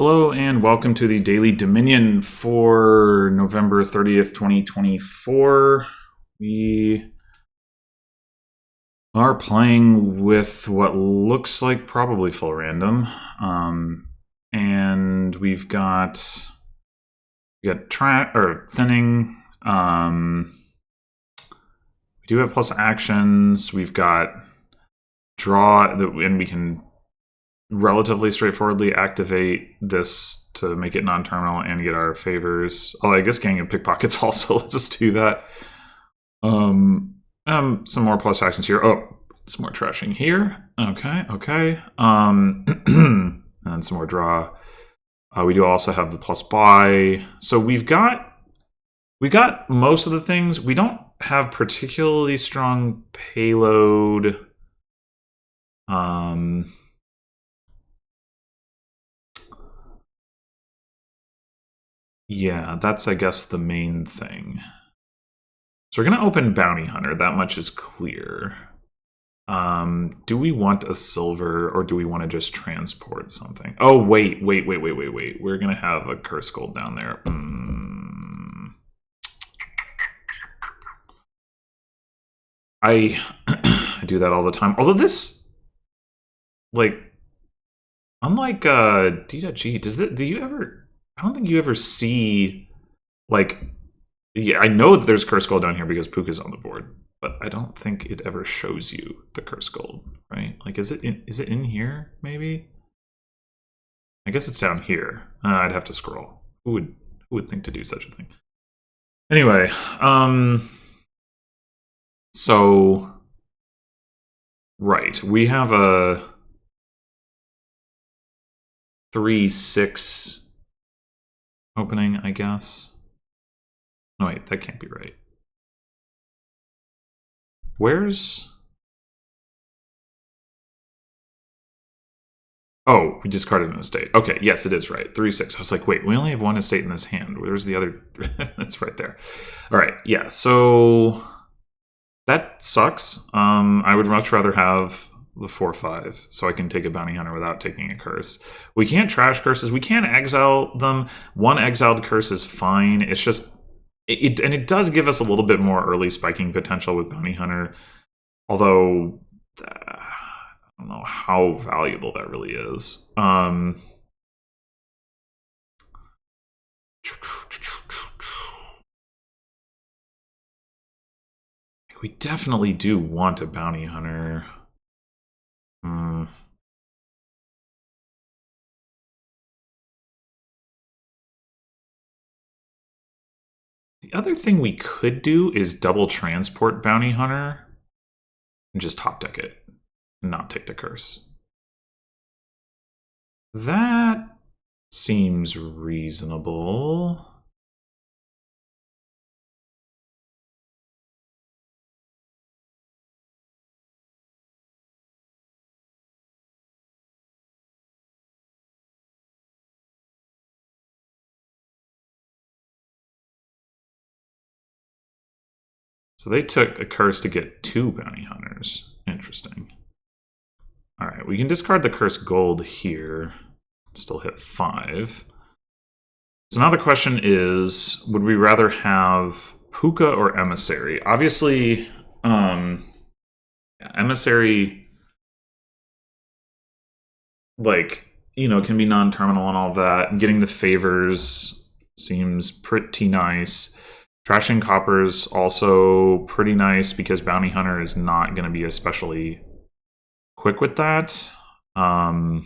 Hello and welcome to the Daily Dominion for November 30th, 2024. We are playing with what looks like probably full random. And we've got thinning. We do have plus actions. We've got draw, and we can relatively straightforwardly activate this to make it non-terminal and get our favors. Oh, I guess Gang of Pickpockets also lets us do that. Some more plus actions here. Oh, some more trashing here. Okay. And some more draw. We do also have the plus buy. So we got most of the things. We don't have particularly strong payload. Yeah, that's, I guess, the main thing. So we're going to open Bounty Hunter. That much is clear. Do we want a silver, or do we want to just transport something? Oh, wait. We're going to have a curse gold down there. I do that all the time. Although this, like, unlike TGG, do you ever... I don't think you ever see, like, yeah, I know that there's curse gold down here because Puka's on the board, but I don't think it ever shows you the curse gold, right? Like, is it in here, maybe? I guess it's down here. I'd have to scroll. Who would think to do such a thing? Anyway, so, right, we have a 3/6 opening, I guess. No, wait, that can't be right. Where's... Oh, we discarded an estate. Okay, yes, it is right. 3/6. I was like, wait, we only have one estate in this hand. Where's the other? It's right there. All right, yeah, so that sucks. I would much rather have the 4/5 so I can take a bounty hunter without taking a curse. We can't trash curses. We can't exile them. One exiled curse is fine. It's just it does give us a little bit more early spiking potential with bounty hunter, although I don't know how valuable that really is. We definitely do want a bounty hunter. The other thing we could do is double transport bounty hunter and just top deck it and not take the curse. That seems reasonable. So they took a curse to get 2 bounty hunters. Interesting. All right, we can discard the curse gold here. Still hit 5. So now the question is, would we rather have Puka or Emissary? Obviously, Emissary, like, you know, can be non-terminal and all that. Getting the favors seems pretty nice. Trashing Copper's also pretty nice because Bounty Hunter is not going to be especially quick with that. Man.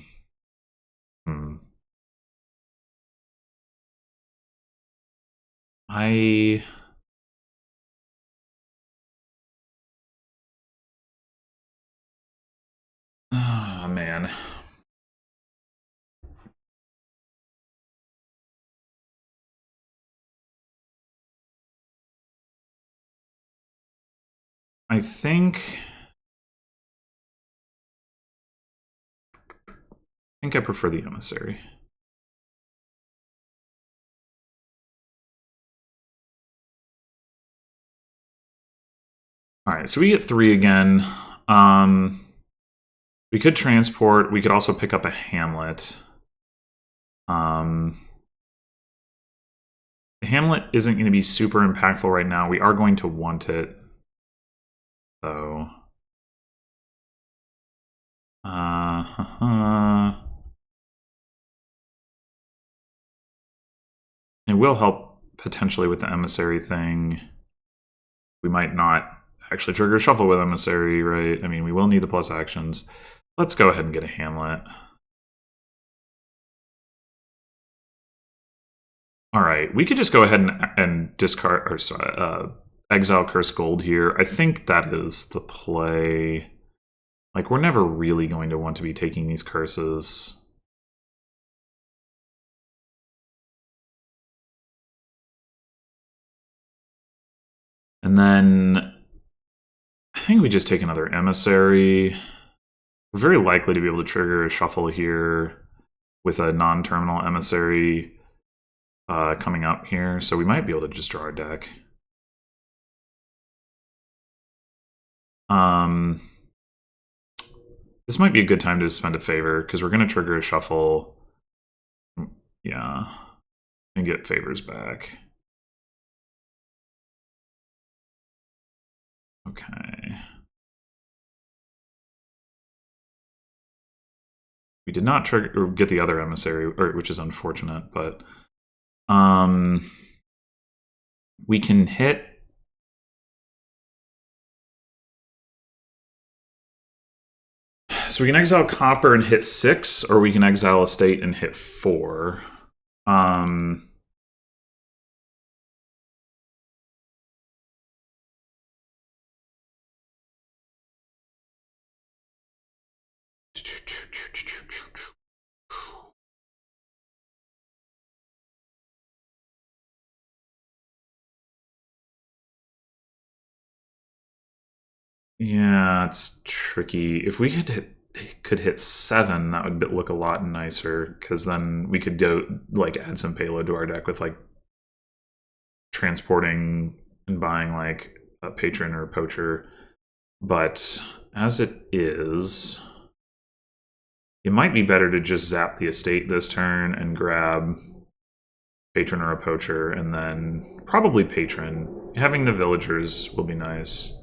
I think I prefer the Emissary. All right, so we get 3 again. We could transport. We could also pick up a Hamlet. Hamlet isn't going to be super impactful right now. We are going to want it, though. It will help potentially with the emissary thing. We might not actually trigger a shuffle with emissary, right? I mean, we will need the plus actions. Let's go ahead and get a Hamlet. All right, we could just go ahead and discard, or sorry, exile Curse Gold here. I think that is the play. Like, we're never really going to want to be taking these curses. And then I think we just take another emissary. We're very likely to be able to trigger a shuffle here with a non-terminal emissary coming up here, so we might be able to just draw our deck. This might be a good time to spend a favor, because we're going to trigger a shuffle. Yeah. And get favors back. Okay. We did not trigger or get the other emissary, which is unfortunate, but we can hit. So we can exile Copper and hit 6, or we can exile a state and hit 4. Yeah, it's tricky. If we could hit 7, that would look a lot nicer, because then we could go like add some payload to our deck with like transporting and buying like a patron or a poacher. But as it is, it might be better to just zap the estate this turn and grab patron or a poacher, and then probably patron. Having the villagers will be nice.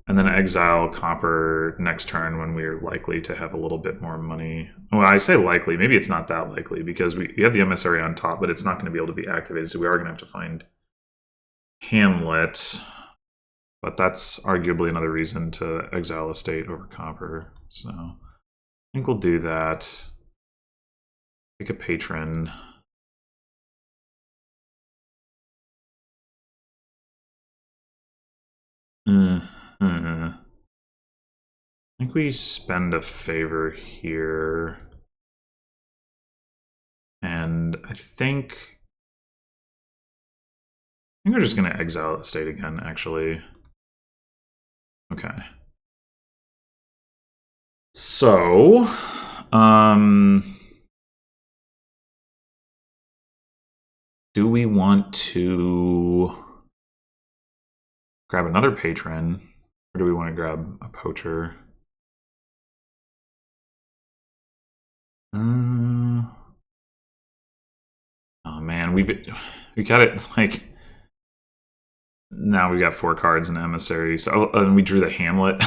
And then exile Copper next turn when we're likely to have a little bit more money. Well, I say likely, maybe it's not that likely, because we have the emissary on top, but it's not going to be able to be activated, so we are going to have to find Hamlet. But that's arguably another reason to exile a state over Copper. So I think we'll do that. Pick a patron. I think we spend a favor here. And I think we're just going to exile the state again, actually. Okay. So, do we want to grab another patron, or do we want to grab a poacher? Oh man, we got it like. Now we got 4 cards in emissary, so and we drew the Hamlet.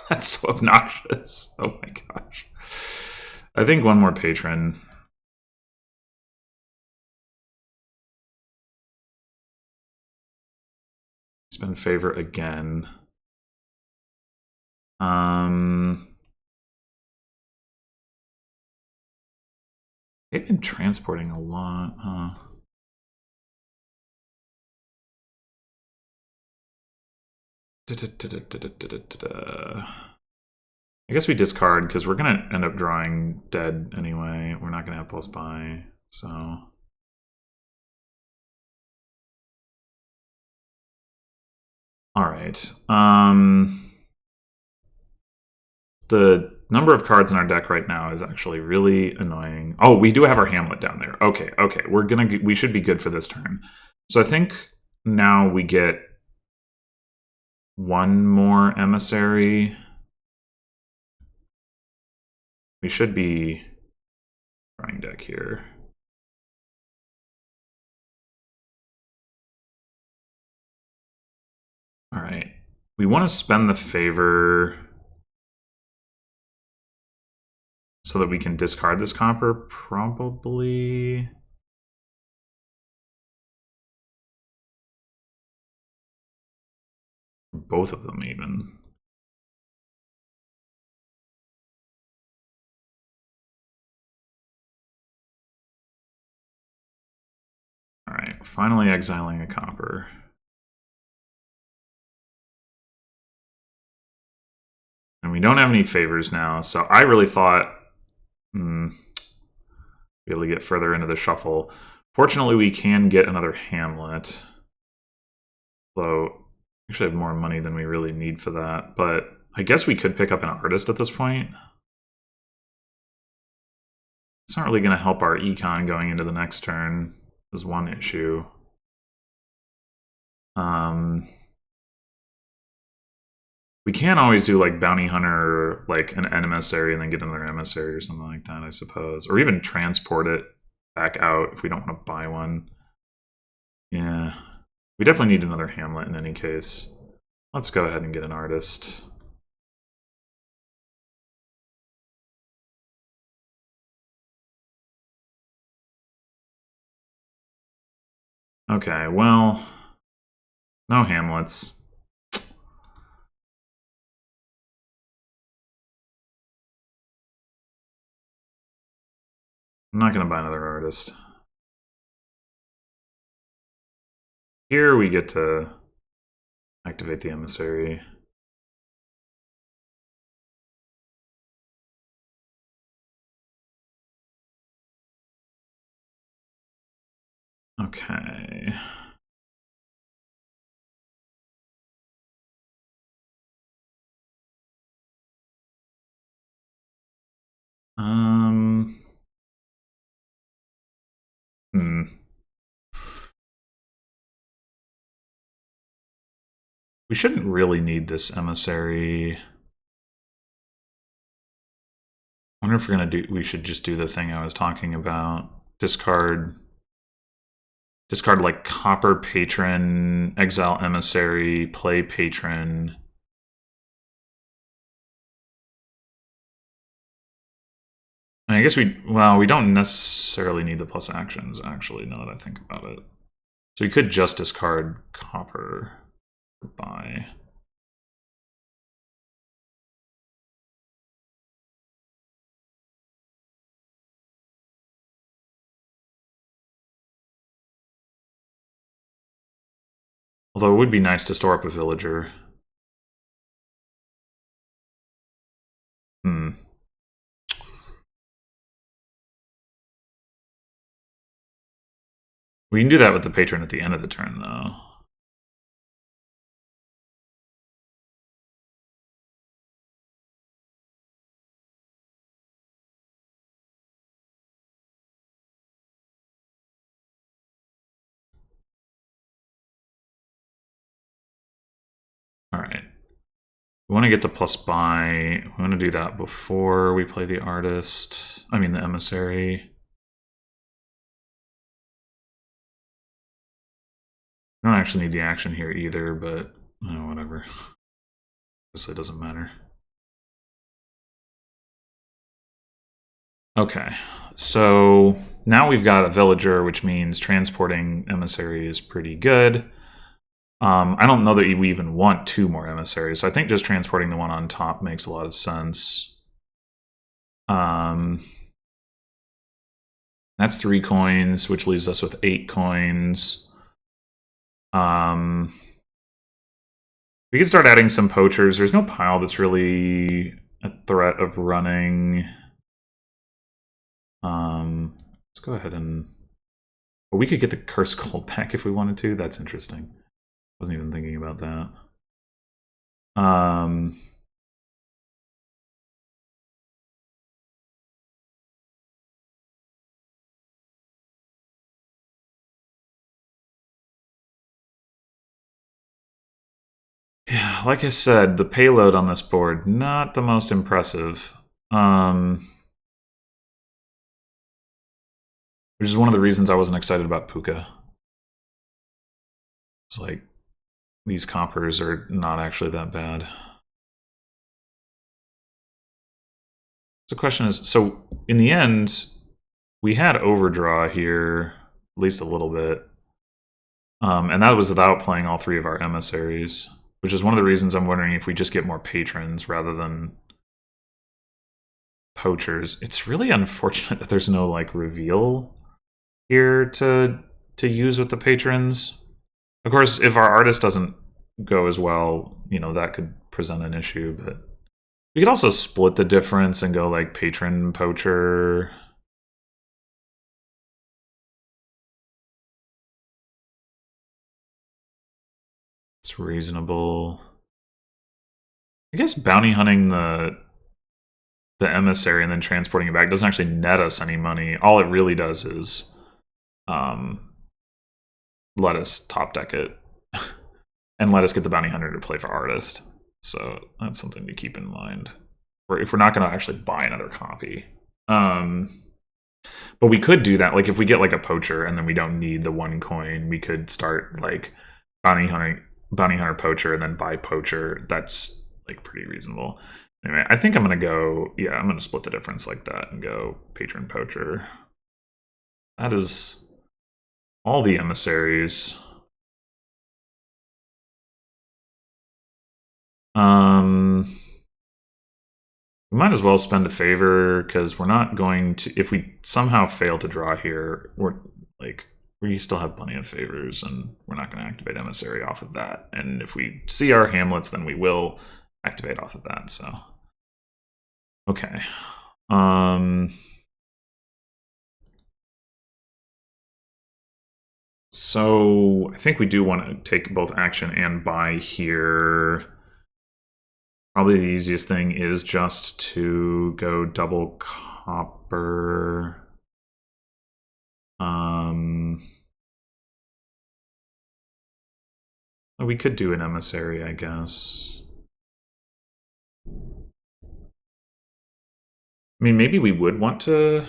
That's so obnoxious. Oh my gosh. I think one more patron. Spend favor again. They've been transporting a lot, huh? I guess we discard, because we're going to end up drawing dead anyway. We're not going to have plus buy, so. All right. The number of cards in our deck right now is actually really annoying. Oh, we do have our Hamlet down there. Okay. We should be good for this turn. So I think now we get one more emissary. We should be drawing deck here. We want to spend the favor so that we can discard this copper, probably. Both of them, even. All right, finally exiling a copper. And we don't have any favors now, so I really thought be able to get further into the shuffle. Fortunately, we can get another Hamlet. Though, actually have more money than we really need for that. But I guess we could pick up an artist at this point. It's not really going to help our econ going into the next turn, is one issue. We can always do like Bounty Hunter or like an emissary and then get another emissary or something like that, I suppose. Or even transport it back out if we don't want to buy one. Yeah. We definitely need another Hamlet in any case. Let's go ahead and get an artist. Okay, well, no Hamlets. I'm not going to buy another artist. Here we get to activate the emissary. Okay. We shouldn't really need this emissary. I wonder if we're gonna do. We should just do the thing I was talking about. Discard like copper patron, exile emissary, play patron. And I guess we don't necessarily need the plus actions, actually, now that I think about it. So we could just discard copper. Buy. Although it would be nice to store up a villager. We can do that with the patron at the end of the turn, though. Alright. We want to get the plus buy. We want to do that before we play the artist. I mean the emissary. I don't actually need the action here either, but whatever. Guess it doesn't matter. Okay, so now we've got a villager, which means transporting emissary is pretty good. I don't know that we even want 2 more emissaries, so I think just transporting the one on top makes a lot of sense. That's 3 coins, which leaves us with 8 coins. We can start adding some poachers. There's no pile that's really a threat of running. Let's go ahead and... Well, we could get the Curse Gold back if we wanted to. That's interesting. Wasn't even thinking about that. Yeah, like I said, the payload on this board, not the most impressive. Which is one of the reasons I wasn't excited about Puka. It's like, these coppers are not actually that bad. The question is, so in the end, we had overdraw here, at least a little bit. And that was without playing all three of our emissaries, which is one of the reasons I'm wondering if we just get more patrons rather than poachers. It's really unfortunate that there's no like reveal here to use with the patrons. Of course, if our artist doesn't go as well, you know, that could present an issue, but we could also split the difference and go like patron poacher. It's reasonable. I guess bounty hunting the emissary and then transporting it back doesn't actually net us any money. All it really does is let us top deck it and let us get the bounty hunter to play for artist. So that's something to keep in mind. Or if we're not going to actually buy another copy. But we could do that. Like if we get like a poacher and then we don't need the 1 coin, we could start like bounty hunter poacher and then buy poacher. That's like pretty reasonable. Anyway, I think I'm going to go, yeah, I'm going to split the difference like that and go patron poacher. That is all the emissaries. We might as well spend a favor because we're not going to, if we somehow fail to draw here, we still have plenty of favors and we're not going to activate emissary off of that. And if we see our hamlets, then we will activate off of that. So, okay. So I think we do want to take both action and buy here. Probably the easiest thing is just to go double copper. We could do an emissary, I guess. I mean, maybe we would want to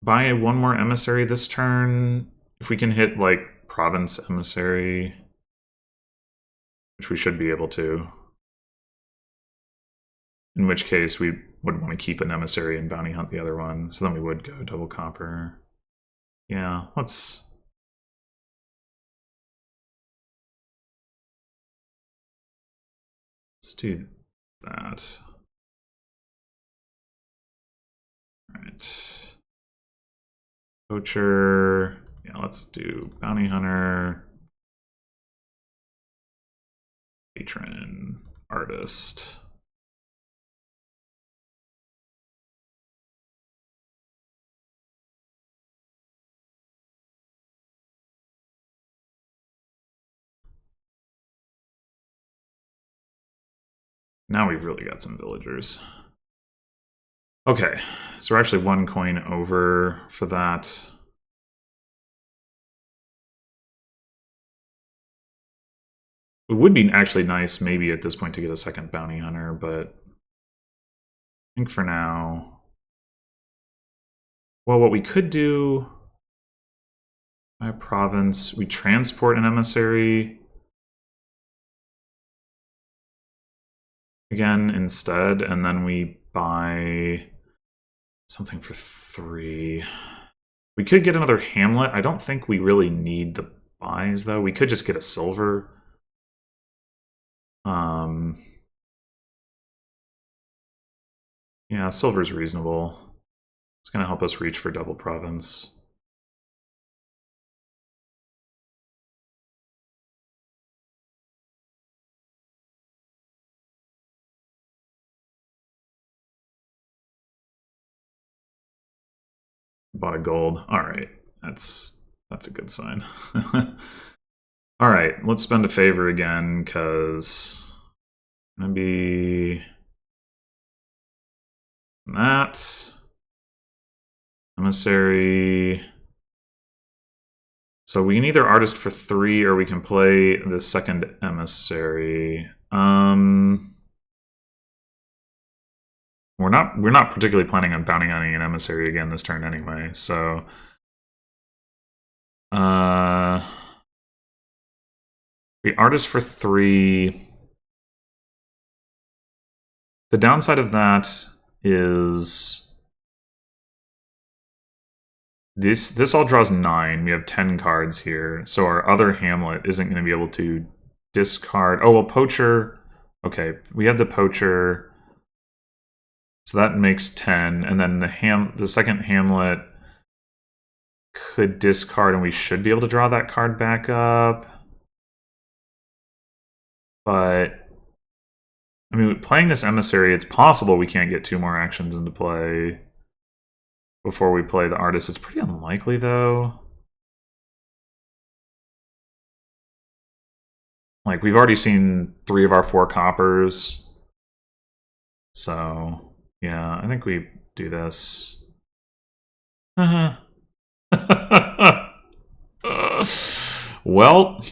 buy one more emissary this turn. If we can hit, like, province emissary, which we should be able to. In which case, we would want to keep an emissary and bounty hunt the other one. So then we would go double copper. Yeah, let's do that. All right. Poacher. Yeah, let's do bounty hunter. Patron. Artist. Now we've really got some villagers. Okay, so we're actually 1 coin over for that. It would be actually nice maybe at this point to get a second bounty hunter, but I think for now... Well, what we could do... By province, we transport an emissary again instead, and then we buy something for 3. We could get another hamlet. I don't think we really need the buys, though. We could just get a silver. Yeah, silver's reasonable. It's going to help us reach for double province. Bought a gold. All right, that's a good sign. All right, let's spend a favor again because maybe that emissary. So we can either artist for 3 or we can play the second emissary. We're not particularly planning on bounty hunting an emissary again this turn anyway, so The artist for 3. The downside of that is this all draws 9. We have 10 cards here, so our other Hamlet isn't going to be able to discard. Oh well, Poacher. Okay, we have the Poacher, so that makes 10, and then the second Hamlet could discard, and we should be able to draw that card back up. But I mean, playing this Emissary, it's possible we can't get 2 more actions into play before we play the artist. It's pretty unlikely, though. Like, we've already seen 3 of our 4 coppers. So, yeah, I think we do this. Well,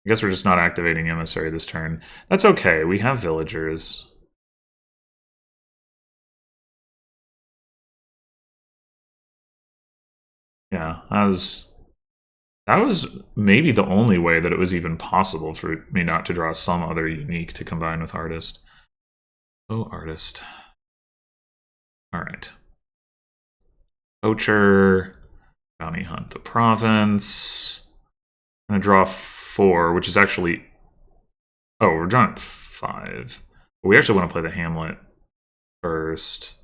I guess we're just not activating Emissary this turn. That's okay, we have villagers. Yeah, that was maybe the only way that it was even possible for me not to draw some other unique to combine with artist. Oh, artist. Alright. Poacher. Bounty hunt the province. I'm gonna draw 4, which is actually... Oh, we're drawing 5. But we actually want to play the Hamlet first.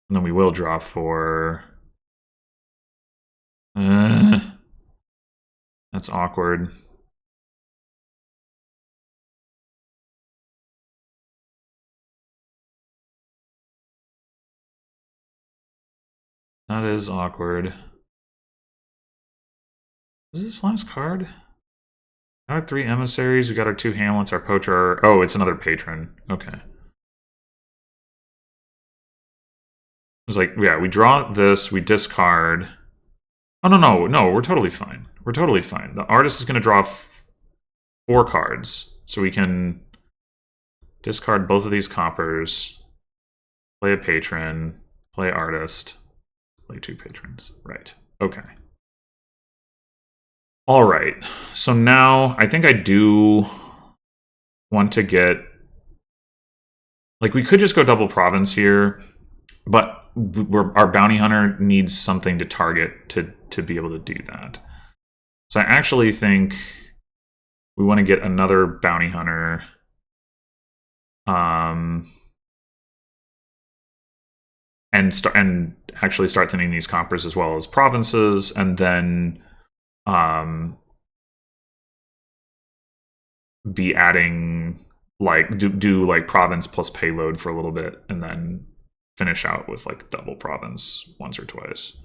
And then we will draw 4. That's awkward. That is awkward. Is this last card? Our 3 emissaries, we got our 2 Hamlets, our Poacher. Oh, it's another patron. Okay. It's like, yeah, we draw this, we discard. Oh, no, we're totally fine. We're totally fine. The artist is going to draw 4 cards, so we can discard both of these coppers, play a patron, play artist, play 2 patrons. Right. Okay. All right. So now I think I do want to get... Like, we could just go double province here, but our bounty hunter needs something to target to be able to do that. So I actually think we want to get another bounty hunter. And actually start thinning these coppers as well as provinces, and then be adding like do like province plus payload for a little bit, and then finish out with like double province once or twice.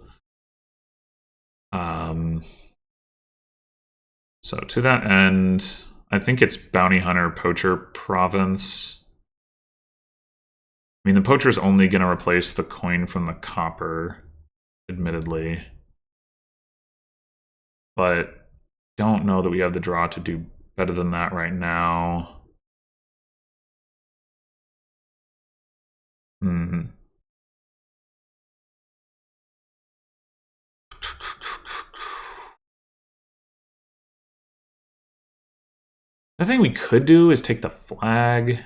So to that end, I think it's bounty hunter poacher province. I mean, the poacher is only going to replace the coin from the copper, admittedly, but don't know that we have the draw to do better than that right now. The thing we could do is take the flag.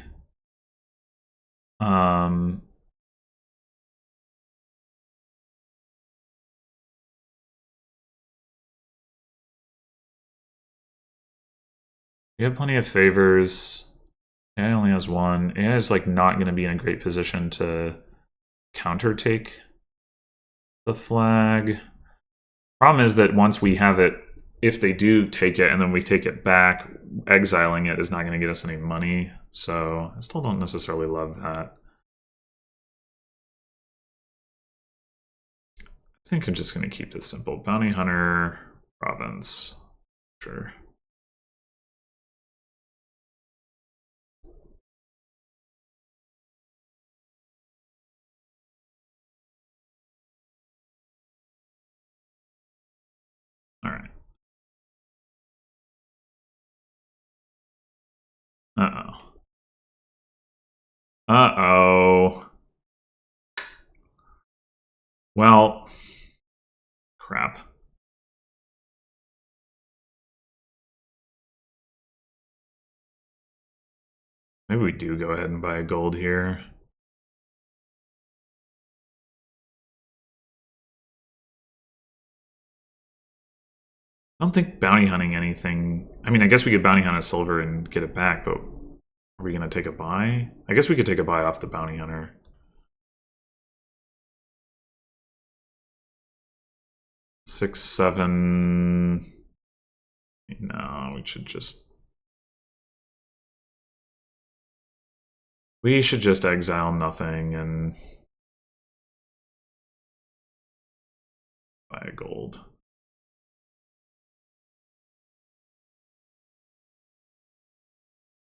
We have plenty of favors. AI only has 1. AI is like not going to be in a great position to counter take the flag. Problem is that once we have it, if they do take it and then we take it back, exiling it is not going to get us any money. So I still don't necessarily love that. I think I'm just going to keep this simple. Bounty hunter, province. Sure. All right. Uh-oh. Uh-oh. Well, crap. do go ahead and buy a gold here. I don't think bounty hunting anything... I mean, I guess we could bounty hunt a silver and get it back, but are we going to take a buy? I guess we could take a buy off the bounty hunter. 6, 7... No, we should just... We should just exile nothing and buy a gold.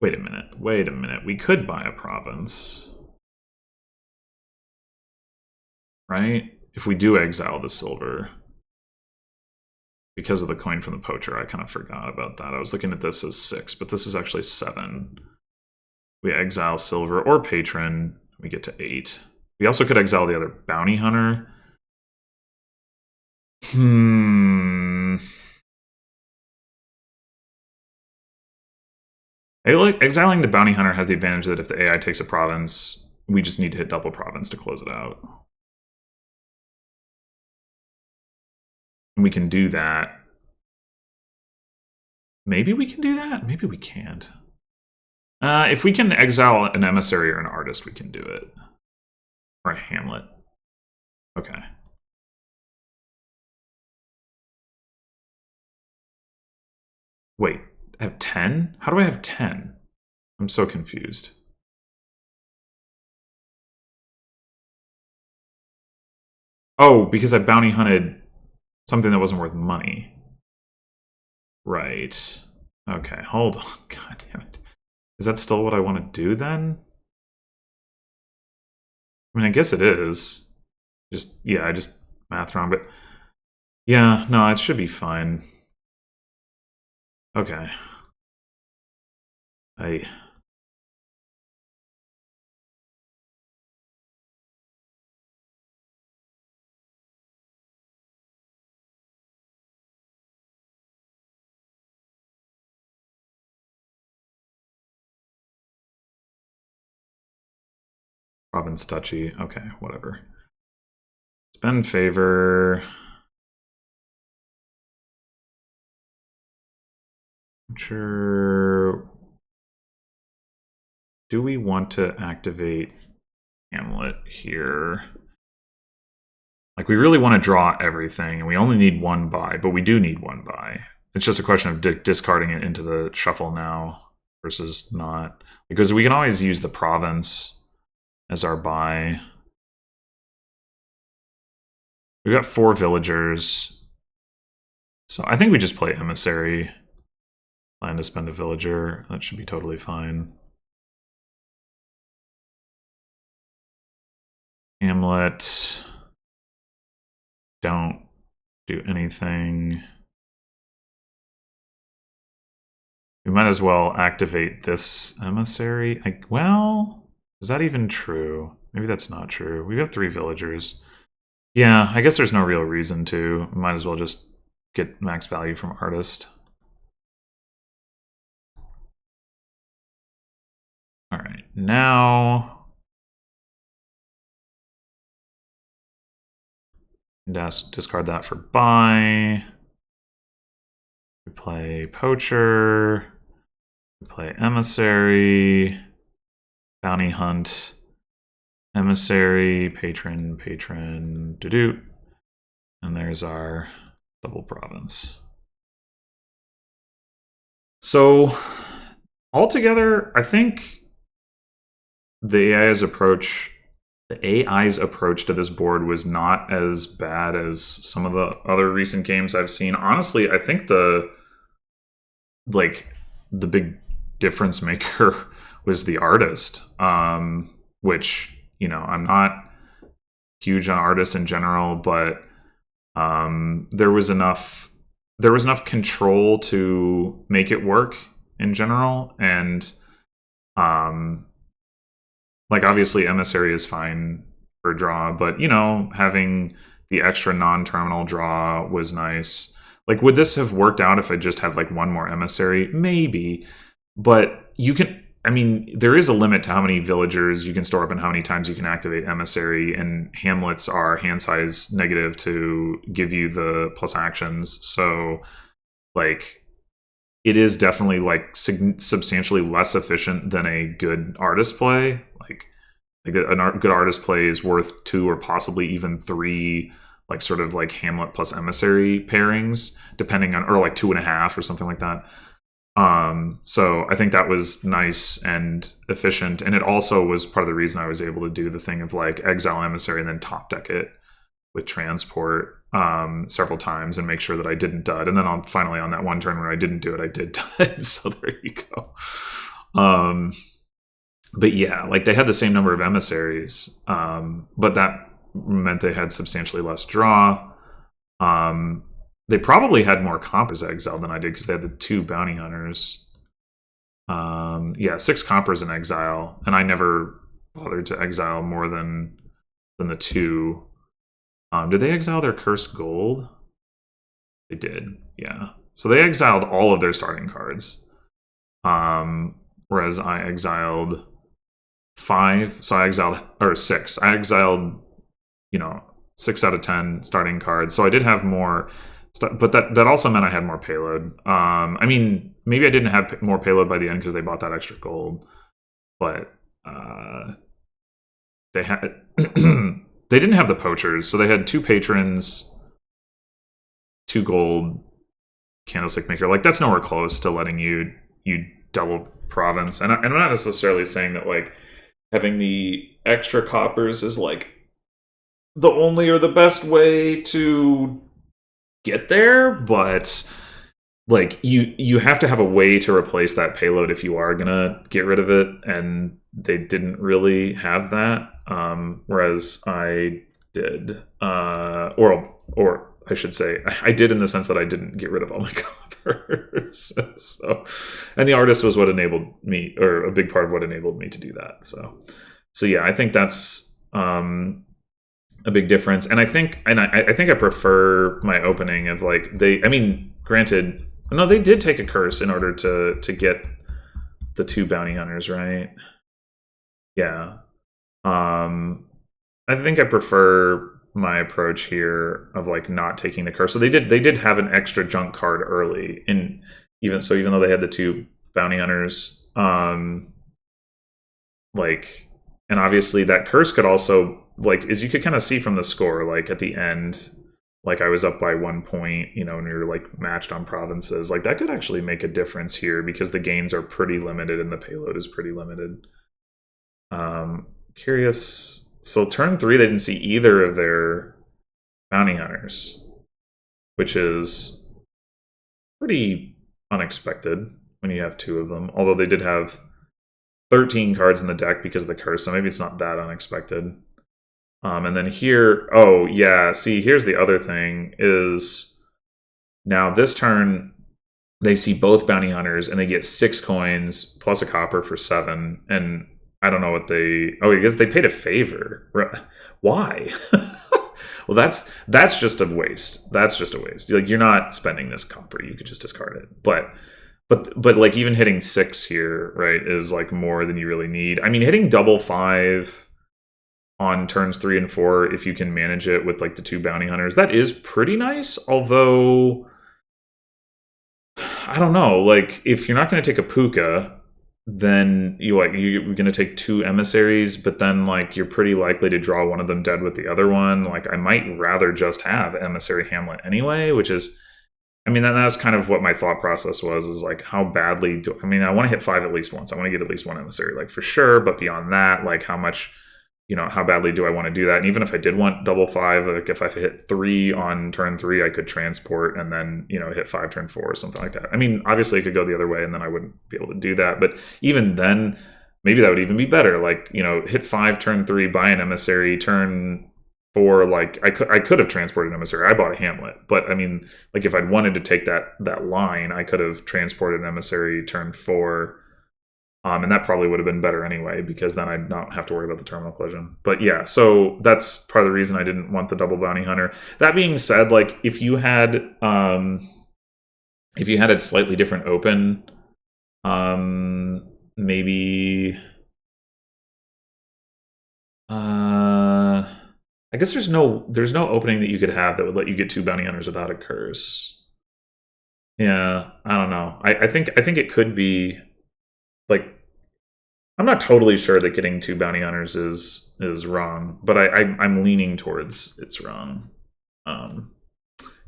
Wait a minute. We could buy a province. Right? If we do exile the silver. Because of the coin from the poacher, I kind of forgot about that. I was looking at this as 6, but this is actually 7. We exile silver or patron, we get to 8. We also could exile the other bounty hunter. Exiling the bounty hunter has the advantage that if the AI takes a province, we just need to hit double province to close it out. And we can do that. Maybe we can do that? Maybe we can't. If we can exile an emissary or an artist, we can do it. Or a hamlet. Okay. Wait, I have 10? How do I have 10? I'm so confused. Oh, because I bounty hunted something that wasn't worth money. Right. Okay, hold on. God damn it. Is that still what I want to do then? I mean, I guess it is. I just mathed wrong, but yeah, no, it should be fine. Okay. Province touchy. Okay, whatever. Spend favor. I'm sure. Do we want to activate Hamlet here? Like, we really want to draw everything, and we only need 1 buy, but we do need 1 buy. It's just a question of discarding it into the shuffle now versus not. Because we can always use the province as our buy. We've got 4 villagers. So I think we just play emissary. Plan to spend a villager. That should be totally fine. Hamlet. Don't do anything. We might as well activate this emissary. Well, is that even true? Maybe that's not true. We have 3 villagers. Yeah, I guess there's no real reason to. We might as well just get max value from artist. All right, now discard that for buy. We play poacher. We play emissary. Bounty hunt. Emissary, patron, doo-doo. And there's our double province. So, altogether, I think the AI's approach to this board was not as bad as some of the other recent games I've seen. Honestly, I think the big difference maker was the artist, which, you know, I'm not huge on artist in general, but there was enough control to make it work in general, and like, obviously emissary is fine for draw, but, you know, having the extra non-terminal draw was nice. Like, would this have worked out if I just had like 1 more emissary? Maybe, but you can I mean, there is a limit to how many villagers you can store up and how many times you can activate emissary, and hamlets are hand size negative to give you the plus actions. So, like, it is definitely like substantially less efficient than a good artist play. Like a good artist play is worth 2 or possibly even 3, like sort of like hamlet plus emissary pairings, depending on, or like 2.5 or something like that. So I think that was nice and efficient, and it also was part of the reason I was able to do the thing of like exile emissary and then top deck it with transport several times and make sure that I didn't dud. And then finally on that one turn when I didn't do it, I did dud. So there you go. But yeah, like they had the same number of emissaries, but that meant they had substantially less draw. They probably had more coppers exiled than I did because they had the 2 bounty hunters. Yeah, 6 coppers in exile, and I never bothered to exile more than the 2. Did they exile their cursed gold? They did, yeah. So they exiled all of their starting cards, whereas I exiled 5. So I exiled, or 6. I exiled, 6 out of 10 starting cards. So I did have more. But that also meant I had more payload. I mean, maybe I didn't have more payload by the end because they bought that extra gold. But they had they didn't have the poachers, so they had 2 patrons, 2 gold, candlestick maker. Like that's nowhere close to letting you double province. And I'm not necessarily saying that like having the extra coppers is like the only or the best way to get there, but like you have to have a way to replace that payload if you are gonna get rid of it, and they didn't really have that, whereas I did, or I should say I did in the sense that I didn't get rid of all my coppers. So, and the artist was what enabled me, or a big part of what enabled me to do that. So yeah, I think that's a big difference. And I think I prefer my opening of like granted, no, they did take a curse in order to get the 2 bounty hunters, right? Yeah. I think I prefer my approach here of like not taking the curse. So they did have an extra junk card early, and even though they had the 2 bounty hunters, like, and obviously that curse could also, like, as you could kind of see from the score, like at the end, like I was up by 1 point, and we were like matched on provinces. Like that could actually make a difference here because the gains are pretty limited and the payload is pretty limited. Curious. So turn 3, they didn't see either of their bounty hunters, which is pretty unexpected when you have 2 of them. Although they did have 13 cards in the deck because of the curse, so maybe it's not that unexpected. And then here, oh yeah, see, here's the other thing is now this turn they see both bounty hunters and they get 6 coins plus a copper for 7. And I don't know what I guess they paid a favor. Why? Well, that's just a waste. That's just a waste. Like you're not spending this copper. You could just discard it. But like even hitting 6 here, right, is like more than you really need. I mean, hitting double 5 on turns 3 and 4, if you can manage it with like the 2 bounty hunters, that is pretty nice. Although I don't know, like if you're not going to take a puka, then you're going to take 2 emissaries, but then like you're pretty likely to draw one of them dead with the other one. Like I might rather just have emissary hamlet anyway, which is, I mean, that's kind of what my thought process was, is like how badly I want to hit 5 at least once. I want to get at least 1 emissary, like for sure. But beyond that, like how much, how badly do I want to do that? And even if I did want double 5, like if I hit 3 on turn 3, I could transport and then, hit 5 turn 4 or something like that. I mean, obviously it could go the other way and then I wouldn't be able to do that. But even then, maybe that would even be better. Like, hit 5 turn 3, buy an emissary, turn 4, like I could have transported an emissary. I bought a hamlet. But I mean, like if I'd wanted to take that line, I could have transported an emissary turn 4. And that probably would have been better anyway, because then I'd not have to worry about the terminal collision. But yeah, so that's part of the reason I didn't want the double bounty hunter. That being said, like if you had a slightly different open, maybe I guess there's no opening that you could have that would let you get 2 bounty hunters without a curse. Yeah, I don't know. I think it could be like, I'm not totally sure that getting 2 bounty hunters is wrong, but I'm leaning towards it's wrong.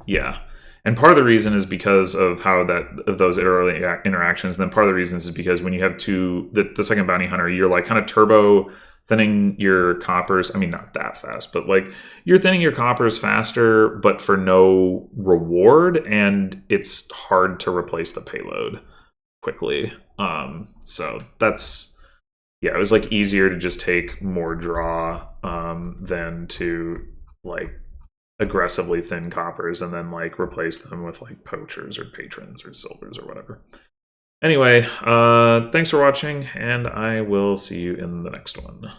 Yeah, and part of the reason is because of how of those early interactions. And then part of the reason is because when you have the second bounty hunter, you're like kind of turbo thinning your coppers. I mean, not that fast, but like you're thinning your coppers faster, but for no reward, and it's hard to replace the payload quickly. So that's, yeah, it was like easier to just take more draw than to like aggressively thin coppers and then like replace them with like poachers or patrons or silvers or whatever. Anyway, thanks for watching, and I will see you in the next one.